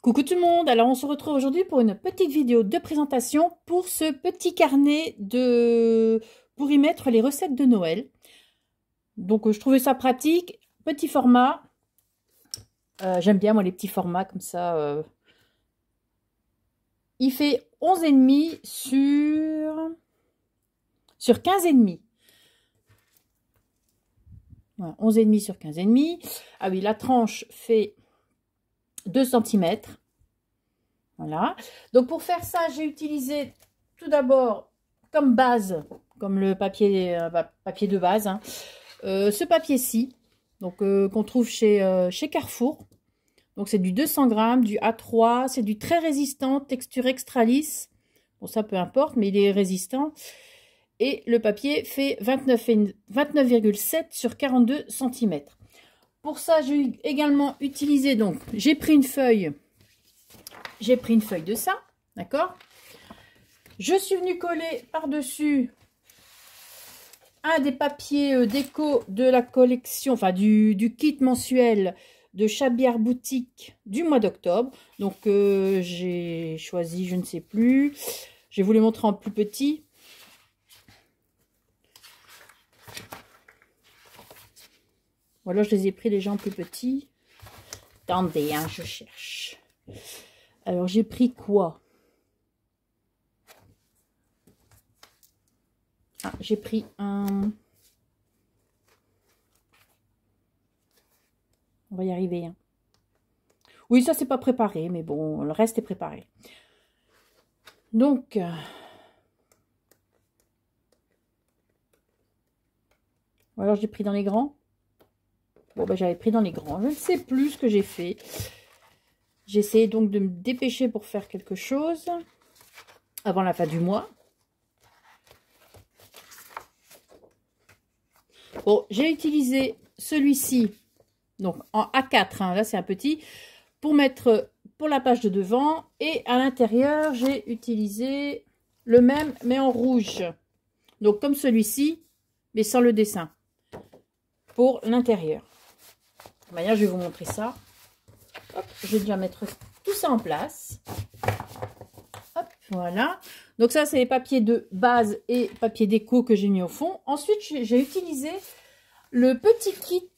Coucou tout le monde, alors on se retrouve aujourd'hui pour une petite vidéo de présentation pour ce petit carnet pour y mettre les recettes de Noël. Donc je trouvais ça pratique, petit format. J'aime bien moi les petits formats comme ça. Il fait 11,5 sur 15,5. Voilà, 11,5 sur 15,5. Ah oui, la tranche fait 2 cm. Voilà. Donc pour faire ça, j'ai utilisé tout d'abord comme base, comme le papier, papier de base, hein, ce papier-ci, donc qu'on trouve chez Carrefour. Donc c'est du 200 grammes, du A3, c'est du très résistant, texture extra lisse. Bon, ça peu importe, mais il est résistant. Et le papier fait 29,7 sur 42 cm. Pour ça, j'ai également utilisé, donc j'ai pris une feuille de ça, d'accord? Je suis venue coller par-dessus un des papiers déco de la collection, enfin du kit mensuel de Chabière Boutique du mois d'octobre. Donc j'ai choisi, je ne sais plus, je vais vous les montrer en plus petit. Voilà, je les ai pris déjà en plus petit. Attendez, hein, je cherche. Alors, j'ai pris quoi? Ah, j'ai pris un... On va y arriver. Hein. Oui, ça, c'est pas préparé, mais bon, le reste est préparé. Donc... alors, j'ai pris dans les grands. Bon, ben, j'avais pris dans les grands. Je ne sais plus ce que j'ai fait. J'essaie donc de me dépêcher pour faire quelque chose avant la fin du mois. Bon, j'ai utilisé celui-ci, donc en A4, hein, là c'est un petit, pour mettre pour la page de devant. Et à l'intérieur, j'ai utilisé le même, mais en rouge. Donc comme celui-ci, mais sans le dessin, pour l'intérieur. De manière, je vais vous montrer ça. Hop, je vais déjà mettre tout ça en place. Hop, voilà. Donc ça, c'est les papiers de base et papier déco que j'ai mis au fond. Ensuite, j'ai utilisé le petit kit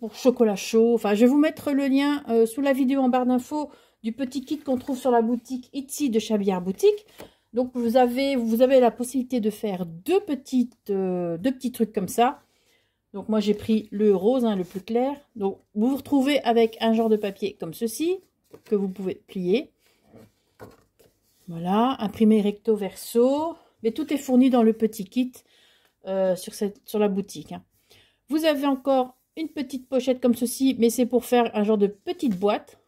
pour chocolat chaud. Enfin, je vais vous mettre le lien sous la vidéo en barre d'infos du petit kit qu'on trouve sur la boutique Etsy de Chabière Boutique. Donc, vous avez la possibilité de faire deux petits trucs comme ça. Donc, moi, j'ai pris le rose, hein, le plus clair. Donc, vous vous retrouvez avec un genre de papier comme ceci, que vous pouvez plier. Voilà, imprimé recto verso. Mais tout est fourni dans le petit kit sur la boutique. Hein. Vous avez encore une petite pochette comme ceci, mais c'est pour faire un genre de petite boîte.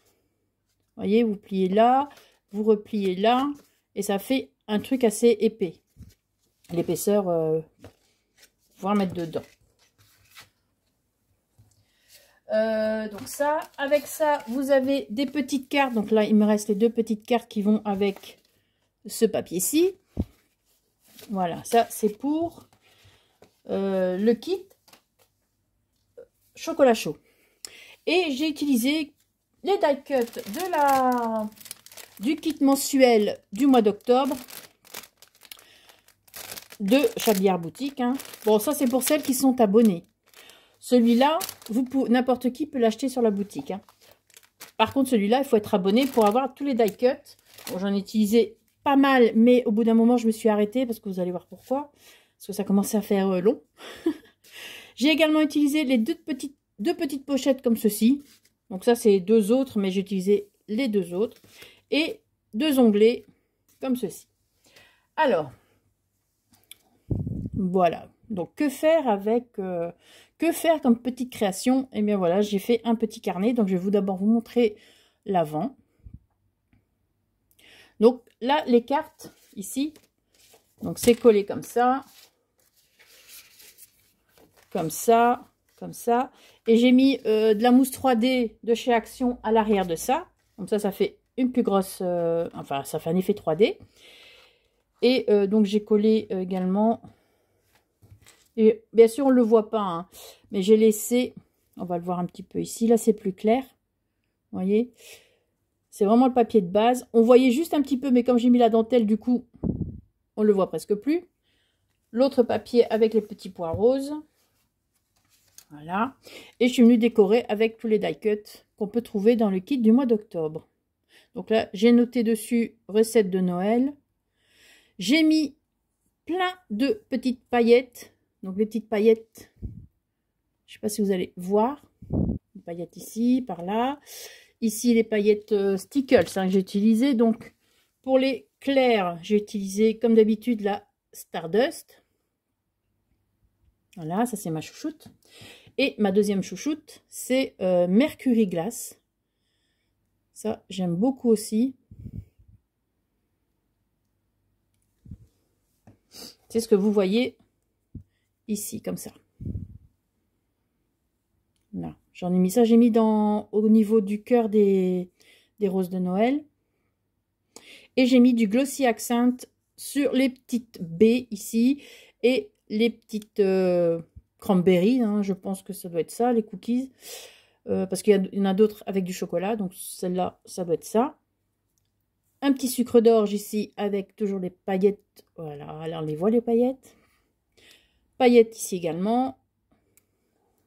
Vous voyez, vous pliez là, vous repliez là, et ça fait un truc assez épais. L'épaisseur, pouvoir mettre dedans. Donc ça, avec ça, vous avez des petites cartes. Donc là, il me reste les deux petites cartes qui vont avec ce papier-ci. Voilà, ça c'est pour le kit chocolat chaud. Et j'ai utilisé les die cuts du kit mensuel du mois d'octobre de Chabière Boutique. Hein. Bon, ça c'est pour celles qui sont abonnées. Celui-là, n'importe qui peut l'acheter sur la boutique. Hein. Par contre, celui-là, il faut être abonné pour avoir tous les die cuts. Bon, j'en ai utilisé pas mal, mais au bout d'un moment, je me suis arrêtée parce que vous allez voir pourquoi. Parce que ça commençait à faire long. J'ai également utilisé les deux petites pochettes comme ceci. Donc ça, c'est deux autres, mais j'ai utilisé les deux autres. Et deux onglets comme ceci. Alors, voilà. Donc, que faire comme petite création? Eh bien voilà, j'ai fait un petit carnet. Donc, je vais d'abord vous montrer l'avant. Donc là, les cartes, ici. Donc, c'est collé comme ça. Comme ça. Comme ça. Et j'ai mis de la mousse 3D de chez Action à l'arrière de ça. Comme ça fait une plus grosse... enfin, ça fait un effet 3D. Et donc, j'ai collé également... Et bien sûr, on ne le voit pas, hein, mais j'ai laissé, on va le voir un petit peu ici, là c'est plus clair, vous voyez, C'est vraiment le papier de base. On voyait juste un petit peu, mais comme j'ai mis la dentelle, du coup, on le voit presque plus. L'autre papier avec les petits pois roses. Voilà. Et je suis venue décorer avec tous les die cuts qu'on peut trouver dans le kit du mois d'octobre. Donc là, j'ai noté dessus recette de Noël. J'ai mis plein de petites paillettes. Donc les petites paillettes, je ne sais pas si vous allez voir. Les paillettes ici, par là. Ici, les paillettes Stickles que j'ai utilisées. Donc, pour les clairs, j'ai utilisé, comme d'habitude, la Stardust. Voilà, ça c'est ma chouchoute. Et ma deuxième chouchoute, c'est Mercury Glass. Ça, j'aime beaucoup aussi. C'est ce que vous voyez ici, comme ça. Là, j'en ai mis ça. J'ai mis au niveau du cœur des roses de Noël. Et j'ai mis du Glossy Accent sur les petites baies ici. Et les petites cranberries. Hein, je pense que ça doit être ça, les cookies. Parce qu'il y en a d'autres avec du chocolat. Donc celle-là, ça doit être ça. Un petit sucre d'orge ici avec toujours les paillettes. Voilà, alors on les voit les paillettes. Paillettes ici également.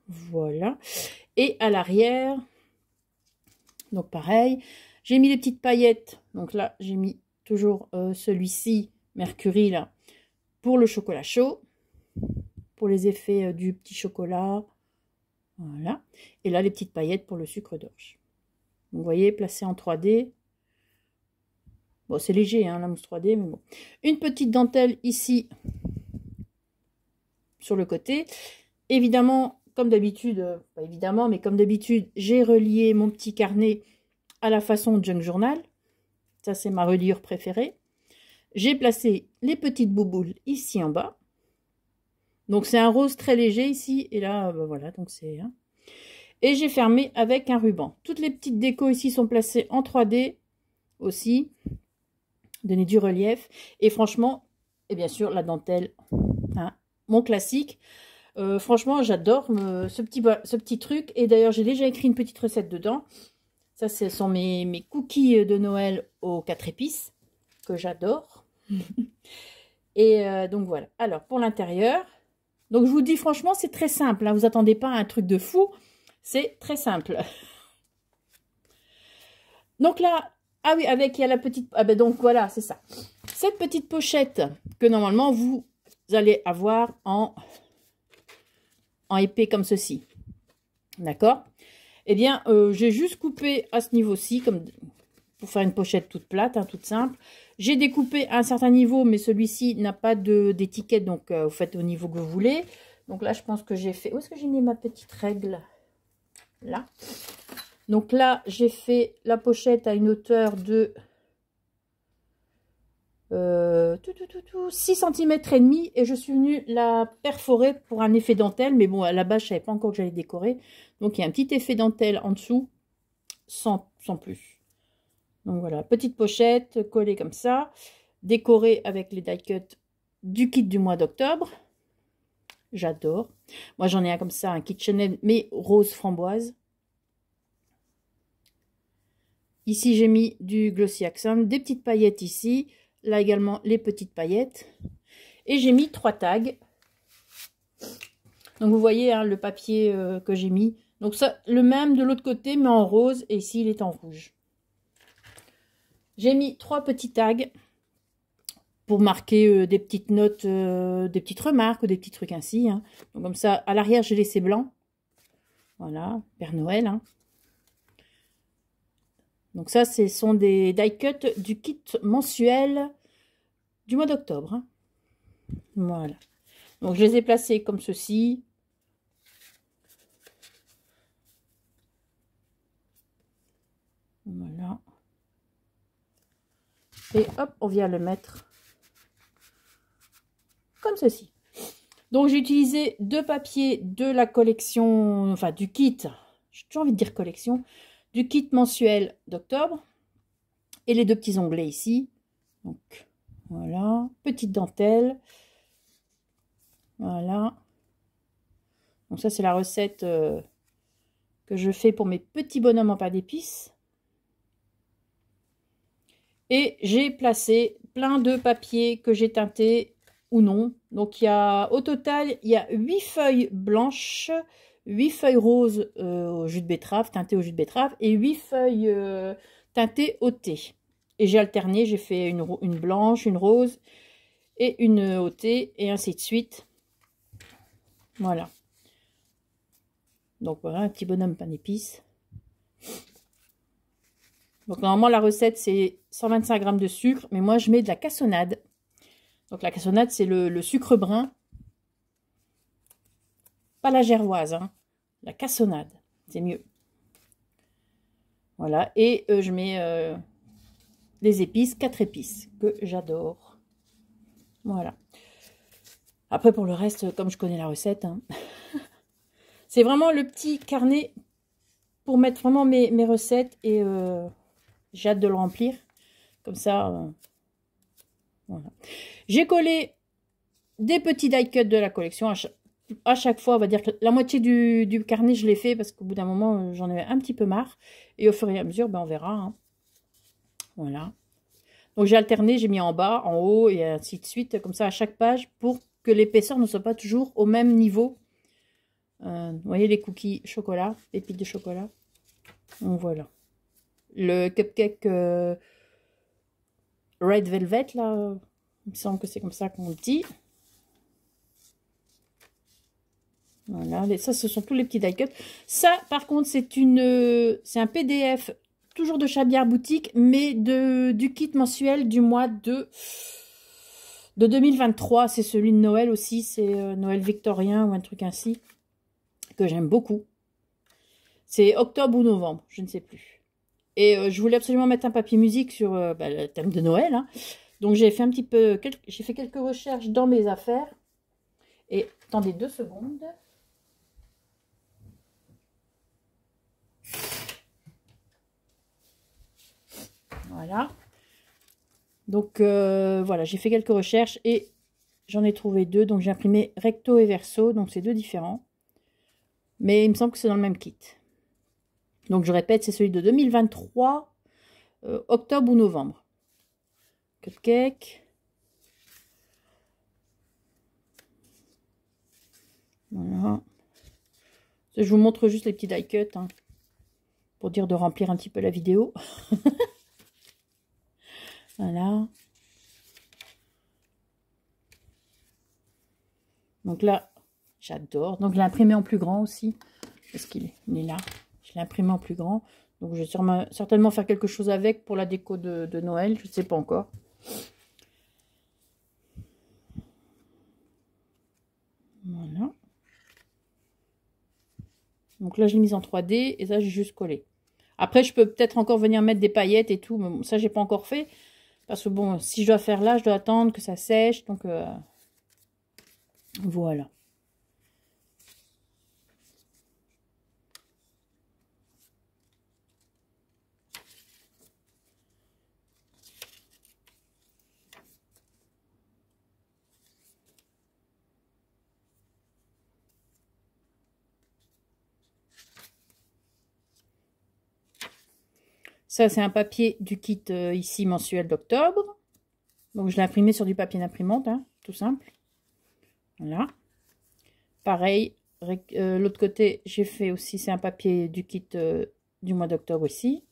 Voilà. Et à l'arrière, donc pareil, j'ai mis les petites paillettes. Donc là, j'ai mis toujours celui-ci, Mercury, là, pour le chocolat chaud. Pour les effets du petit chocolat. Voilà. Et là, les petites paillettes pour le sucre d'orge. Vous voyez, placé en 3D. Bon, c'est léger, hein, la mousse 3D, mais bon. Une petite dentelle ici, sur le côté. Évidemment, comme d'habitude, pas évidemment, mais comme d'habitude, j'ai relié mon petit carnet à la façon Junk Journal. Ça, c'est ma reliure préférée. J'ai placé les petites bouboules ici en bas. Donc, c'est un rose très léger ici. Et là, ben voilà, donc c'est... Hein. Et j'ai fermé avec un ruban. Toutes les petites décos ici sont placées en 3D aussi. Donner du relief. Et franchement, et bien sûr, la dentelle, hein, mon classique. Franchement, j'adore ce petit truc. Et d'ailleurs, j'ai déjà écrit une petite recette dedans. Ça, ce sont mes cookies de Noël aux 4 épices, que j'adore. Et donc, voilà. Alors, pour l'intérieur, donc je vous dis franchement, c'est très simple. Hein, vous attendez pas à un truc de fou. C'est très simple. Donc là, ah oui, avec, il y a la petite... Ah ben donc, voilà, c'est ça. Cette petite pochette que normalement, vous allez avoir en épais comme ceci. D'accord? Eh bien, j'ai juste coupé à ce niveau-ci, comme pour faire une pochette toute plate, hein, toute simple. J'ai découpé à un certain niveau, mais celui-ci n'a pas d'étiquette, donc vous faites au niveau que vous voulez. Donc là, je pense que j'ai fait... Où est-ce que j'ai mis ma petite règle? Là. Donc là, j'ai fait la pochette à une hauteur de 6 cm et demi, et je suis venue la perforer pour un effet dentelle, mais bon, à la base je savais pas encore que j'allais décorer, donc il y a un petit effet dentelle en dessous, sans plus. Donc voilà, petite pochette collée comme ça, décorée avec les die cuts du kit du mois d'octobre. J'adore. Moi j'en ai un comme ça, un kit Chanel, mais rose framboise. Ici j'ai mis du Glossy Accent, des petites paillettes ici. Là également, les petites paillettes. Et j'ai mis 3 tags. Donc, vous voyez hein, le papier que j'ai mis. Donc, ça, le même de l'autre côté, mais en rose. Et ici, il est en rouge. J'ai mis 3 petits tags pour marquer des petites notes, des petites remarques ou des petits trucs ainsi. Hein. Donc, comme ça, à l'arrière, j'ai laissé blanc. Voilà, Père Noël. Hein. Donc ça, ce sont des die cuts du kit mensuel du mois d'octobre. Hein. Voilà. Donc je les ai placés comme ceci. Voilà. Et hop, on vient le mettre comme ceci. Donc j'ai utilisé 2 papiers de la collection, enfin du kit, j'ai toujours envie de dire collection, du kit mensuel d'octobre. Et les 2 petits onglets ici. Donc voilà, petite dentelle. Voilà. Donc ça c'est la recette que je fais pour mes petits bonhommes en pain d'épices. Et j'ai placé plein de papiers que j'ai teintés ou non. Donc, au total, il y a 8 feuilles blanches, 8 feuilles roses au jus de betterave, teintées au jus de betterave, et 8 feuilles teintées au thé. Et j'ai alterné, j'ai fait une blanche, une rose et une au thé, et ainsi de suite. Voilà. Donc voilà, un petit bonhomme pain d'épices. Donc normalement la recette c'est 125 g de sucre, mais moi je mets de la cassonade. Donc la cassonade c'est le sucre brun, pas la gervoise, hein. La cassonade, c'est mieux. Voilà, et je mets les épices, 4 épices que j'adore. Voilà. Après pour le reste, comme je connais la recette, hein, c'est vraiment le petit carnet pour mettre vraiment mes recettes et j'ai hâte de le remplir. Comme ça, voilà. J'ai collé des petits die cuts de la collection. À chaque fois, on va dire que la moitié du carnet, je l'ai fait parce qu'au bout d'un moment, j'en avais un petit peu marre. Et au fur et à mesure, ben, on verra. Hein. Voilà. Donc, j'ai alterné, j'ai mis en bas, en haut et ainsi de suite, comme ça à chaque page pour que l'épaisseur ne soit pas toujours au même niveau. Vous voyez les cookies chocolat, pépites de chocolat. Donc, voilà. Le cupcake Red Velvet, là, il me semble que c'est comme ça qu'on le dit. Voilà, ça ce sont tous les petits die cuts. Ça par contre c'est un PDF toujours de Chabière Boutique, mais du kit mensuel du mois de 2023. C'est celui de Noël aussi, c'est Noël victorien ou un truc ainsi, que j'aime beaucoup. C'est octobre ou novembre, je ne sais plus. Et je voulais absolument mettre un papier musique sur le thème de Noël. Hein. Donc j'ai fait j'ai fait quelques recherches dans mes affaires. Et attendez 2 secondes. Voilà. Donc, voilà, j'ai fait quelques recherches et j'en ai trouvé 2. Donc, j'ai imprimé recto et verso. Donc, c'est 2 différents. Mais il me semble que c'est dans le même kit. Donc, je répète, c'est celui de 2023, octobre ou novembre. Cupcake. Voilà. Je vous montre juste les petits die cuts. Hein, pour dire de remplir un petit peu la vidéo. Voilà. Donc là, j'adore. Donc, je l'ai imprimé en plus grand aussi. Parce qu'il est là. Je l'ai imprimé en plus grand. Donc, je vais certainement faire quelque chose avec pour la déco de Noël. Je ne sais pas encore. Voilà. Donc là, je l'ai mise en 3D. Et ça, j'ai juste collé. Après, je peux peut-être encore venir mettre des paillettes et tout. Mais bon, ça, j'ai pas encore fait. Parce que bon, si je dois faire là, je dois attendre que ça sèche. Donc, voilà. Ça, c'est un papier du kit ici mensuel d'octobre. Donc, je l'ai imprimé sur du papier d'imprimante, hein, tout simple. Voilà. Pareil, l'autre côté, j'ai fait aussi, c'est un papier du kit du mois d'octobre ici.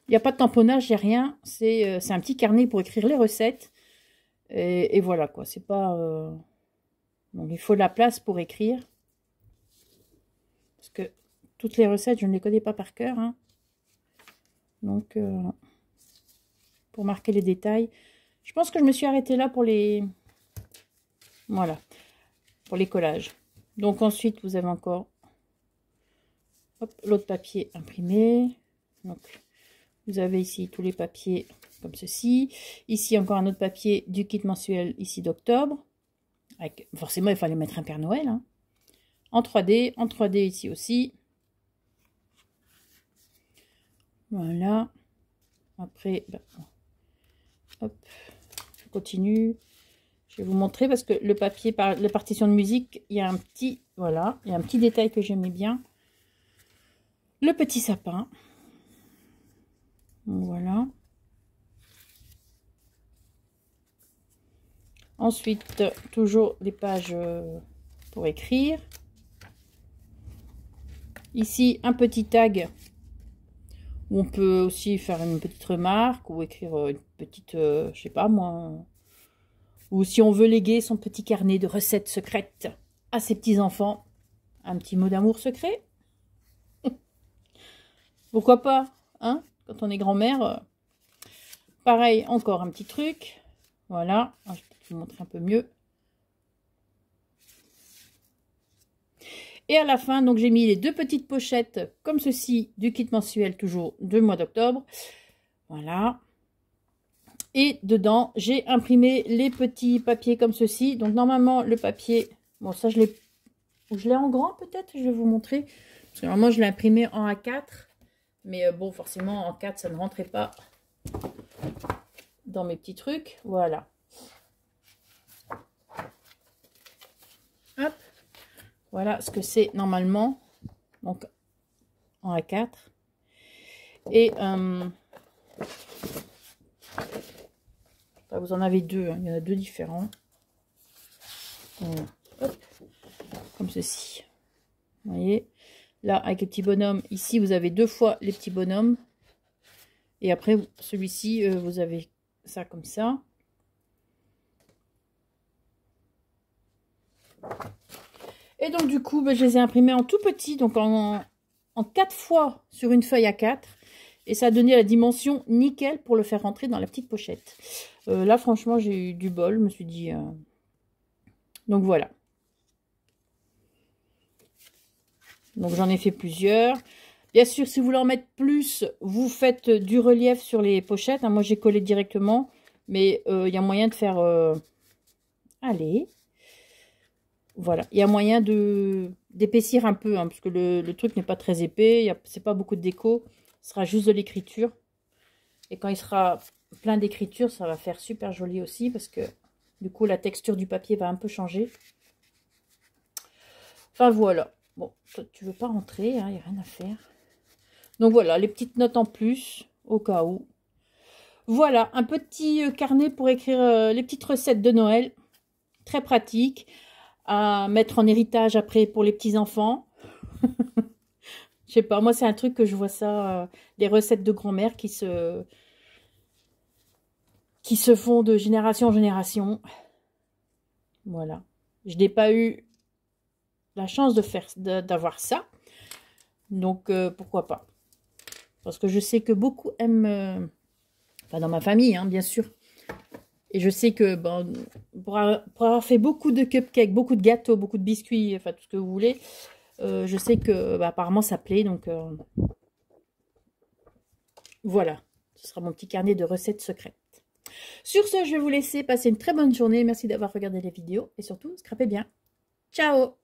Il n'y a pas de tamponnage, il n'y a rien. C'est un petit carnet pour écrire les recettes. Et voilà quoi, c'est pas... Donc il faut de la place pour écrire. Parce que toutes les recettes, je ne les connais pas par cœur. Hein. Donc, pour marquer les détails. Je pense que je me suis arrêtée là pour les... Voilà, pour les collages. Donc ensuite, vous avez encore l'autre papier imprimé. Donc, vous avez ici tous les papiers comme ceci. Ici, encore un autre papier du kit mensuel ici d'octobre. Forcément, il fallait mettre un Père Noël. Hein. En 3D ici aussi. Voilà. Après, ben, hop, je continue. Je vais vous montrer parce que le papier, la partition de musique, il y a un petit, voilà, il y a un petit détail que j'aimais bien. Le petit sapin. Voilà. Ensuite, toujours des pages pour écrire. Ici, un petit tag où on peut aussi faire une petite remarque ou écrire une petite, je sais pas moi, ou si on veut léguer son petit carnet de recettes secrètes à ses petits-enfants, un petit mot d'amour secret. Pourquoi pas, hein, quand on est grand-mère. Pareil, encore un petit truc. Voilà, je vais peut-être vous montrer un peu mieux. Et à la fin, donc j'ai mis les deux petites pochettes comme ceci du kit mensuel toujours du mois d'octobre. Voilà. Et dedans, j'ai imprimé les petits papiers comme ceci. Donc normalement, le papier, bon ça je l'ai en grand peut-être, je vais vous montrer. Parce que normalement, je l'ai imprimé en A4. Mais bon, forcément, en 4, ça ne rentrait pas dans mes petits trucs. Voilà. Hop. Voilà ce que c'est normalement. Donc, en A4. Et vous en avez deux. Hein. Il y en a deux différents. Voilà. Hop. Comme ceci. Vous voyez. Là, avec les petits bonhommes. Ici, vous avez deux fois les petits bonhommes. Et après, celui-ci, vous avez ça comme ça. Et donc, du coup, je les ai imprimés en tout petit. Donc, en 4 fois sur une feuille A4. Et ça a donné la dimension nickel pour le faire rentrer dans la petite pochette. Là, franchement, j'ai eu du bol. Je me suis dit... Donc, voilà. Donc, j'en ai fait plusieurs. Bien sûr, si vous voulez en mettre plus, vous faites du relief sur les pochettes. Hein. Moi, j'ai collé directement. Mais il y a moyen de faire... Allez. Voilà. Il y a moyen d'épaissir un peu. Hein, parce que le truc n'est pas très épais. C'est pas beaucoup de déco. Ce sera juste de l'écriture. Et quand il sera plein d'écriture, ça va faire super joli aussi. Parce que du coup, la texture du papier va un peu changer. Enfin, voilà. Bon, toi, tu veux pas rentrer. Il n'y a rien à faire. Donc voilà, les petites notes en plus, au cas où. Voilà, un petit carnet pour écrire les petites recettes de Noël. Très pratique. À mettre en héritage après pour les petits-enfants. Je sais pas, moi c'est un truc que je vois ça, les recettes de grand-mère qui se font de génération en génération. Voilà. Je n'ai pas eu la chance d'avoir ça. Donc pourquoi pas. Parce que je sais que beaucoup aiment, enfin dans ma famille, hein, bien sûr. Et je sais que bon, pour avoir fait beaucoup de cupcakes, beaucoup de gâteaux, beaucoup de biscuits, enfin tout ce que vous voulez, je sais que apparemment ça plaît. Donc voilà, ce sera mon petit carnet de recettes secrètes. Sur ce, je vais vous laisser passer une très bonne journée. Merci d'avoir regardé la vidéo et surtout, scrapez bien. Ciao!